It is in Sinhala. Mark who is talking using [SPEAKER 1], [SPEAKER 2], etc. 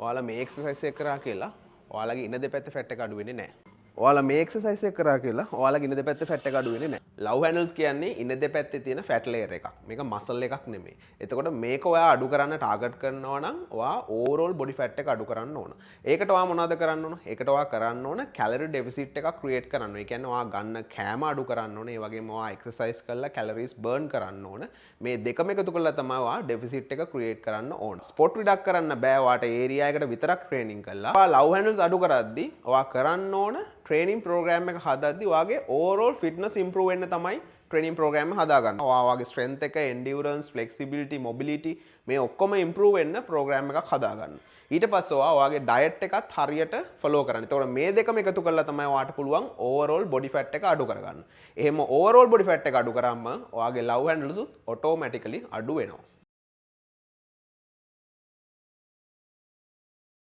[SPEAKER 1] ඔයාලා මේ එක්සර්සයිස් එක කරා කියලා ඔයාලගේ ඉන දෙපැත්තේ ෆැට් එක අඩු වෙන්නේ නැහැ. ඔයාලා මේ එක්සර්සයිස් එක කරා කියලා ඔයාලගේ ඉන දෙපැත්තේ ෆැට් එක අඩු වෙන්නේ නැහැ. ලව් හැන්ඩල්ස් කියන්නේ ඉන දෙපැත්තේ තියෙන ෆැට් ලේයර් එකක්. මේක මසල් එකක් නෙමෙයි. එතකොට මේක ඔයා අඩු කරන්න ටාගට් කරනවා නම් ඔයා ඕවරෝල් බොඩි ෆැට් එක අඩු කරන්න ඕන. ඒකට ඔයා මොනවද කරන්න ඕන? ඒකට ඔයා කරන්න ඕන කැලරි ඩෙෆිසිට් එකක් ක්‍රියේට් කරන්න. ඒ කියන්නේ ඔයා ගන්න කෑම අඩු කරන්න ඕන. ඒ වගේම ඔයා එක්සර්සයිස් කරලා කැලරිස් බර්න් කරන්න ඕන. මේ දෙකම එකතු කරලා තමයි ඔයා ඩෙෆිසිට් එක ක්‍රියේට් කරන්න ඕන. ස්පොට් රිඩක් කරන්න බෑ. ඔයාට ඒරියා එකට විතරක් ට්‍රේනින් කරලා. ඔයා ලව් හැන්ඩල්ස් අඩු කරද්දී ඔයා කරන්න ඕන ට්‍රේනින් ප්‍රෝග්‍රෑම් එක හදද්දි ඔයාගේ ඕවරෝල් ෆිට්නස් ඉම්ප්‍රූව් වෙන්න තමයි ට්‍රේනින් ප්‍රෝග්‍රෑම් එක හදාගන්න. ඔයාගේ ස්ට්‍රෙන්ත් එක, එන්ඩියුරන්ස්, ෆ්ලෙක්සිබිලිටි, මොබිලිටි මේ ඔක්කොම ඉම්ප්‍රූව් වෙන්න ප්‍රෝග්‍රෑම් එකක් හදාගන්න. ඊට පස්සේ ඔයාගේ ඩයට් එකත් හරියට ෆලෝ කරන්න. එතකොට මේ දෙකම එකතු කරලා තමයි ඔයාට පුළුවන් ඕවරෝල් බොඩි ෆැට් එක අඩු කරගන්න. එහෙම ඕවරෝල් බොඩි ෆැට් එක අඩු කරාම ඔයාගේ ලව් හැන්ඩල්ස් උත් ඔටෝමැටිකලි අඩු වෙනවා.